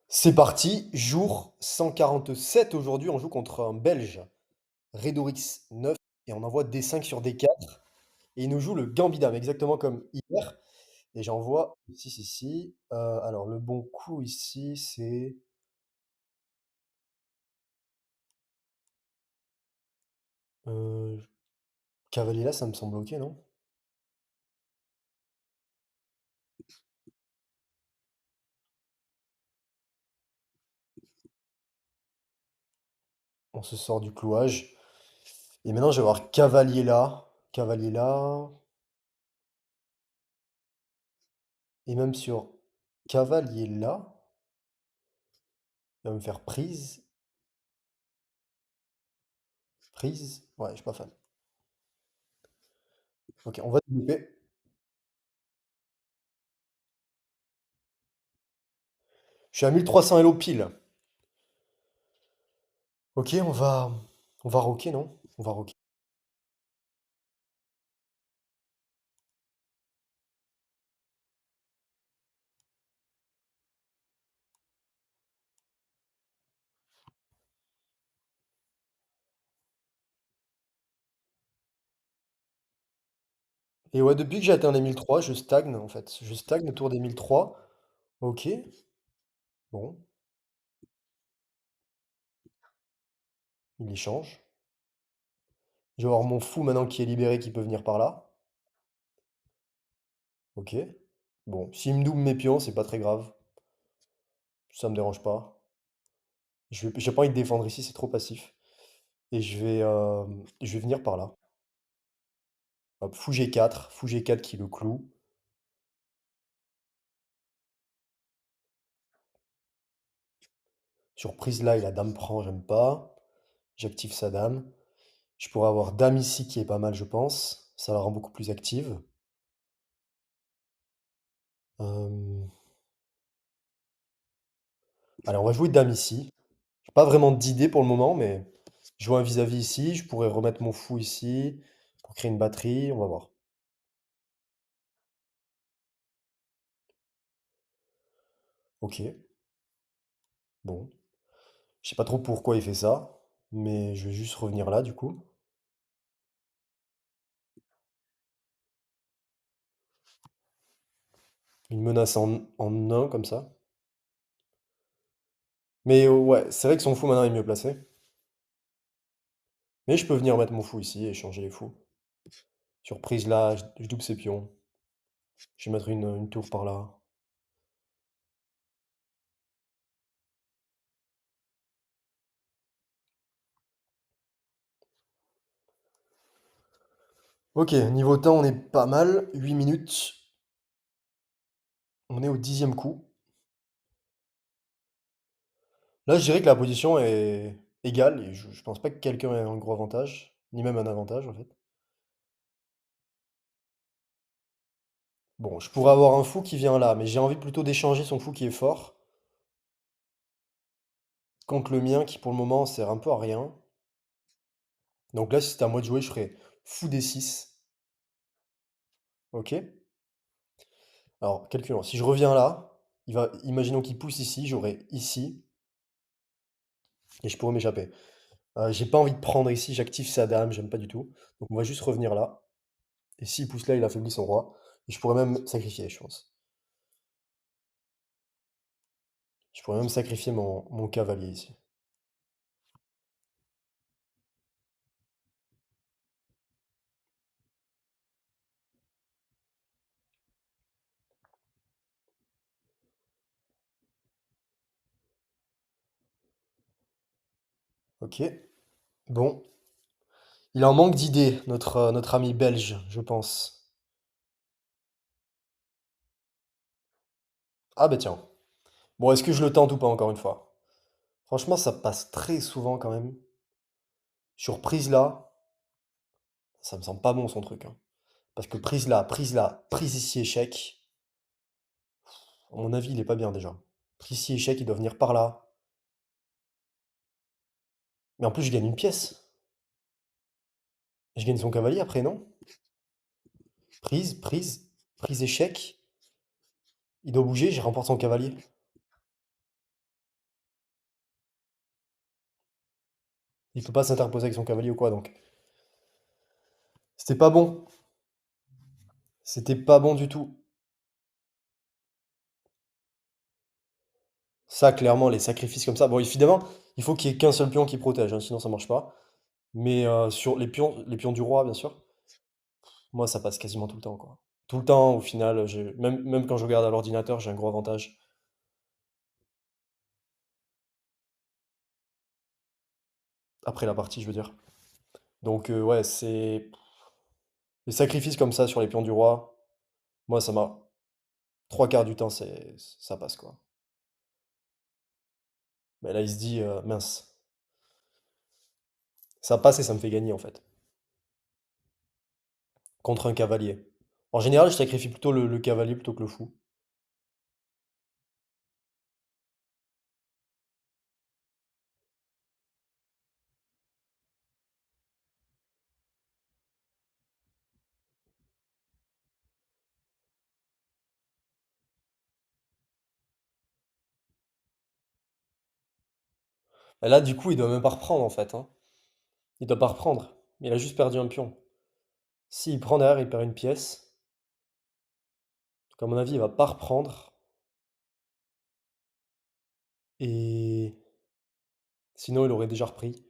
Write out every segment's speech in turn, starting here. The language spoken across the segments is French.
C'est parti, jour 147 aujourd'hui, on joue contre un Belge, Redorix 9 et on envoie D5 sur D4 et il nous joue le Gambidam exactement comme hier et j'envoie 6 ici. Alors le bon coup ici c'est, heu, cavalier là ça me semble OK, non? On se sort du clouage et maintenant je vais avoir cavalier là et même sur cavalier là, il va me faire prise, prise, ouais je suis pas fan. OK, on va développer. Je suis à 1300 Elo pile. OK, on va roquer, non? On va roquer. Et ouais, depuis que j'ai atteint les 1003, je stagne en fait. Je stagne autour des 1003. OK, bon, il échange. Je vais avoir mon fou maintenant qui est libéré qui peut venir par là. OK. Bon, s'il me double mes pions, c'est pas très grave. Ça me dérange pas. J'ai pas envie de défendre ici, c'est trop passif. Et je vais venir par là. Hop, fou G4 qui le cloue. Surprise là, il a dame prend, j'aime pas. J'active sa dame. Je pourrais avoir dame ici qui est pas mal, je pense. Ça la rend beaucoup plus active. Euh, Allez, on va jouer dame ici. J'ai pas vraiment d'idée pour le moment, mais je joue un vis-à-vis ici. Je pourrais remettre mon fou ici pour créer une batterie. On va voir. Ok, bon. Je sais pas trop pourquoi il fait ça, mais je vais juste revenir là du coup. Une menace en un comme ça. Mais ouais, c'est vrai que son fou maintenant est mieux placé. Mais je peux venir mettre mon fou ici et changer les fous. Surprise là, je double ses pions. Je vais mettre une tour par là. Ok, niveau temps, on est pas mal. 8 minutes. On est au 10e coup. Là, je dirais que la position est égale et je pense pas que quelqu'un ait un gros avantage, ni même un avantage en fait. Bon, je pourrais avoir un fou qui vient là, mais j'ai envie plutôt d'échanger son fou qui est fort contre le mien qui pour le moment sert un peu à rien. Donc là, si c'était à moi de jouer, je ferais fou D6. Ok? Alors, calculons. Si je reviens là, imaginons qu'il pousse ici, j'aurai ici et je pourrais m'échapper. J'ai pas envie de prendre ici, j'active sa dame, j'aime pas du tout. Donc on va juste revenir là. Et s'il pousse là, il affaiblit son roi. Et je pourrais même sacrifier, je pense. Je pourrais même sacrifier mon cavalier ici. Ok. Bon. Il en manque d'idées, notre ami belge, je pense. Ah bah tiens. Bon, est-ce que je le tente ou pas encore une fois? Franchement, ça passe très souvent quand même. Sur prise là, ça me semble pas bon son truc, hein. Parce que prise là, prise ici, échec. À mon avis, il est pas bien déjà. Prise ici, échec, il doit venir par là. Mais en plus, je gagne une pièce. Je gagne son cavalier après, non? Prise, échec. Il doit bouger, je remporte son cavalier. Il peut pas s'interposer avec son cavalier ou quoi, donc c'était pas bon. C'était pas bon du tout. Ça, clairement, les sacrifices comme ça. Bon, évidemment, il faut qu'il y ait qu'un seul pion qui protège, hein, sinon ça marche pas. Mais sur les pions du roi, bien sûr, moi, ça passe quasiment tout le temps, quoi. Tout le temps, au final, même quand je regarde à l'ordinateur, j'ai un gros avantage. Après la partie, je veux dire. Donc, ouais, c'est. Les sacrifices comme ça sur les pions du roi, moi, ça m'a. Trois quarts du temps, ça passe, quoi. Mais là, il se dit, mince, ça passe et ça me fait gagner, en fait. Contre un cavalier. En général, je sacrifie plutôt le cavalier plutôt que le fou. Et là, du coup, il doit même pas reprendre, en fait, hein. Il doit pas reprendre. Il a juste perdu un pion. S'il prend derrière, il perd une pièce. Donc, à mon avis, il va pas reprendre. Et sinon, il aurait déjà repris.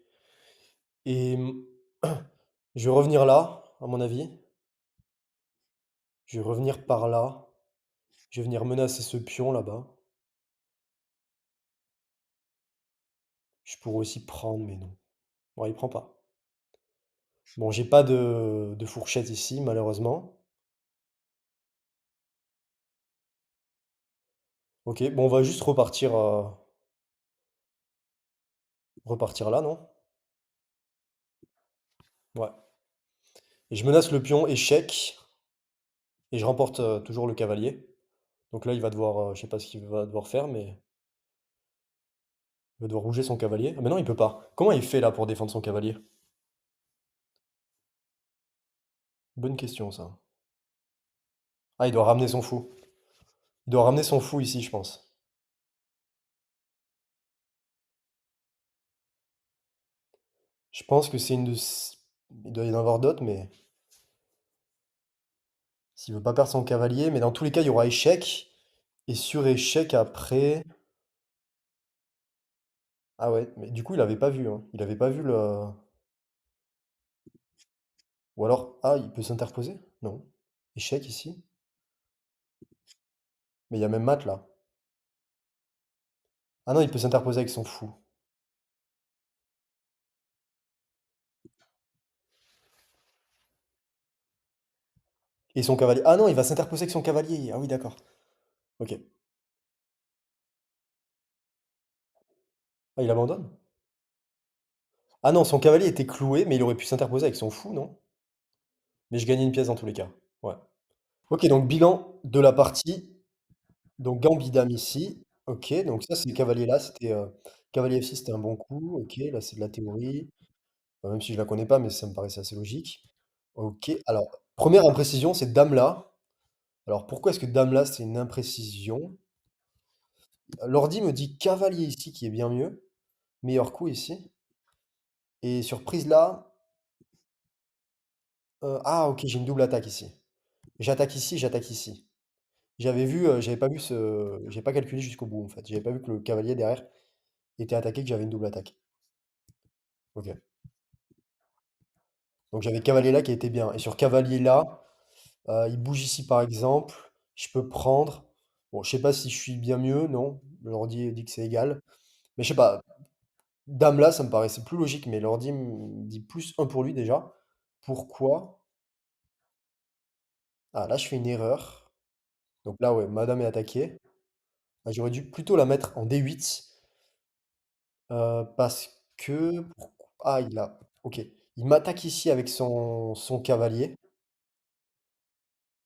Et je vais revenir là, à mon avis. Je vais revenir par là. Je vais venir menacer ce pion là-bas. Je pourrais aussi prendre, mais non. Bon, il prend pas. Bon, j'ai pas de fourchette ici, malheureusement. Ok, bon, on va juste repartir là, non? Ouais. Et je menace le pion échec, et je remporte toujours le cavalier. Donc là, il va devoir, je sais pas ce qu'il va devoir faire, mais il va devoir bouger son cavalier. Ah mais non, il peut pas. Comment il fait là pour défendre son cavalier? Bonne question ça. Ah, il doit ramener son fou. Il doit ramener son fou ici, je pense. Je pense que c'est une de... Il doit y en avoir d'autres, mais s'il veut pas perdre son cavalier, mais dans tous les cas, il y aura échec. Et sur échec après... Ah ouais, mais du coup, il avait pas vu, hein. Il avait pas vu le... Ou alors... Ah, il peut s'interposer? Non. Échec ici. Mais il y a même mat là. Ah non, il peut s'interposer avec son fou. Et son cavalier. Ah non, il va s'interposer avec son cavalier. Ah oui, d'accord. Ok. Ah, il abandonne? Ah non, son cavalier était cloué, mais il aurait pu s'interposer avec son fou, non? Mais je gagnais une pièce dans tous les cas. Ouais. Ok, donc bilan de la partie. Donc Gambit dame ici. Ok, donc ça, c'est le cavalier là. C'était cavalier F6, c'était un bon coup. Ok, là, c'est de la théorie. Même si je la connais pas, mais ça me paraissait assez logique. Ok, alors, première imprécision, c'est dame là. Alors, pourquoi est-ce que dame là, c'est une imprécision? L'ordi me dit cavalier ici, qui est bien mieux. Meilleur coup ici. Et sur prise là. Ah, ok, j'ai une double attaque ici. J'attaque ici, j'attaque ici. J'avais pas vu j'ai pas calculé jusqu'au bout en fait. J'avais pas vu que le cavalier derrière était attaqué, que j'avais une double attaque. Ok. Donc j'avais cavalier là qui était bien. Et sur cavalier là, il bouge ici par exemple. Je peux prendre. Bon, je sais pas si je suis bien mieux, non. L'ordi dit que c'est égal. Mais je sais pas. Dame là, ça me paraissait plus logique, mais l'ordi me dit plus un pour lui déjà. Pourquoi? Ah, là, je fais une erreur. Donc là, ouais, madame est attaquée. Ah, j'aurais dû plutôt la mettre en D8. Parce que... Ah, il a... Ok. Il m'attaque ici avec son cavalier.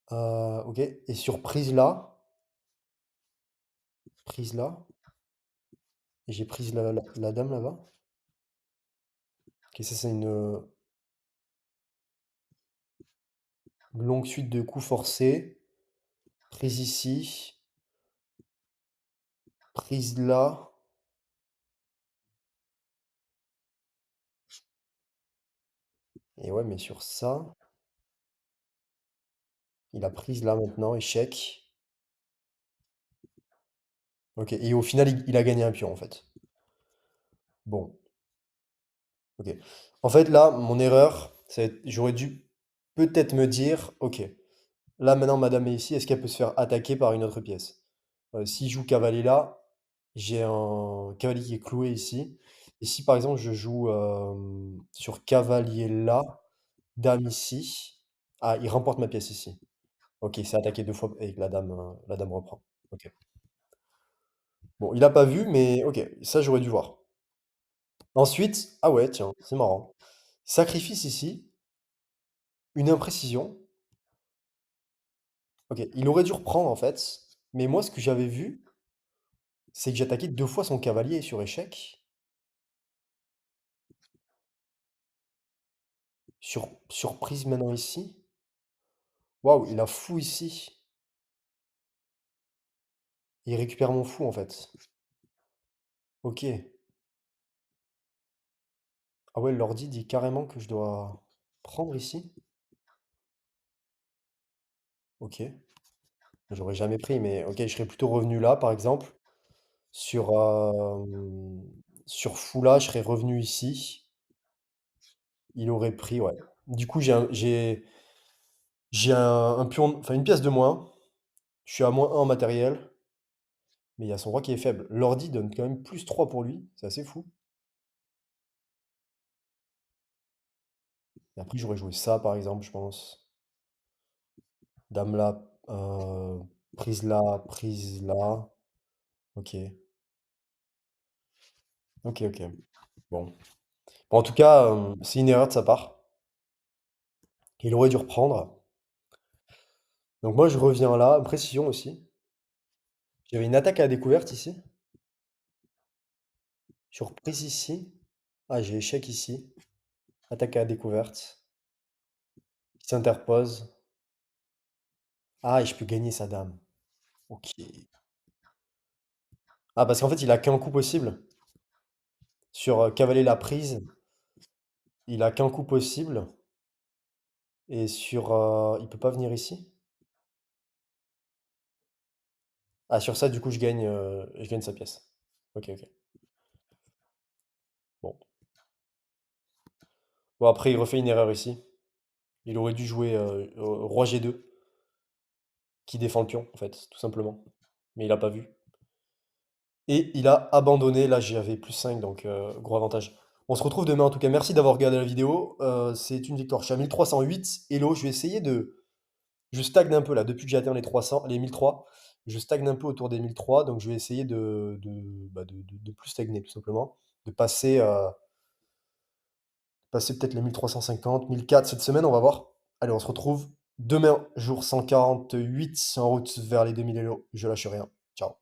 Ok. Et sur prise là, et j'ai prise la dame là-bas. Ok, ça c'est une longue suite de coups forcés. Prise ici, prise là. Et ouais, mais sur ça, il a prise là maintenant, échec. Ok, et au final, il a gagné un pion en fait. Bon, ok. En fait, là, mon erreur, j'aurais dû peut-être me dire, ok, là maintenant, madame est ici, est-ce qu'elle peut se faire attaquer par une autre pièce? Si je joue cavalier là, j'ai un cavalier qui est cloué ici. Et si par exemple je joue sur cavalier là, dame ici, ah, il remporte ma pièce ici. Ok, c'est attaqué deux fois et que la dame reprend. Ok. Bon, il a pas vu, mais ok, ça j'aurais dû voir. Ensuite, ah ouais, tiens, c'est marrant. Sacrifice ici, une imprécision. Ok, il aurait dû reprendre en fait, mais moi ce que j'avais vu, c'est que j'attaquais deux fois son cavalier sur échec. Surprise maintenant ici. Waouh, il a fou ici. Il récupère mon fou en fait. Ok. Ah ouais, l'ordi dit carrément que je dois prendre ici. Ok. J'aurais jamais pris, mais ok, je serais plutôt revenu là par exemple. Sur, sur fou là, je serais revenu ici. Il aurait pris, ouais. Du coup, j'ai un pion, enfin une pièce de moins. Je suis à -1 en matériel, mais il y a son roi qui est faible. L'ordi donne quand même +3 pour lui, c'est assez fou. Et après, j'aurais joué ça, par exemple, je pense. Dame là, prise là, prise là. Ok, ok, ok. Bon. Bon, en tout cas, c'est une erreur de sa part. Il aurait dû reprendre. Donc moi, je reviens là, précision aussi. J'avais une attaque à la découverte ici. Sur prise ici. Ah, j'ai échec ici. Attaque à la découverte. Il s'interpose. Ah, et je peux gagner sa dame. Ok. Ah, parce qu'en fait, il a qu'un coup possible. Sur cavalier la prise, il a qu'un coup possible. Et sur... il peut pas venir ici? Ah, sur ça, du coup, je gagne sa pièce. Ok, ok. Bon. Bon, après, il refait une erreur ici. Il aurait dû jouer roi G2, qui défend le pion, en fait, tout simplement. Mais il a pas vu. Et il a abandonné. Là, j'avais +5, donc gros avantage. On se retrouve demain, en tout cas. Merci d'avoir regardé la vidéo. C'est une victoire. Je suis à 1308. Hello, je vais essayer de... Je stagne un peu là, depuis que j'ai atteint les 300, les 1003, je stagne un peu autour des 1003, donc je vais essayer de plus stagner tout simplement, de passer peut-être les 1350, 1004 cette semaine, on va voir. Allez, on se retrouve demain, jour 148, en route vers les 2000 Hello. Je lâche rien. Ciao.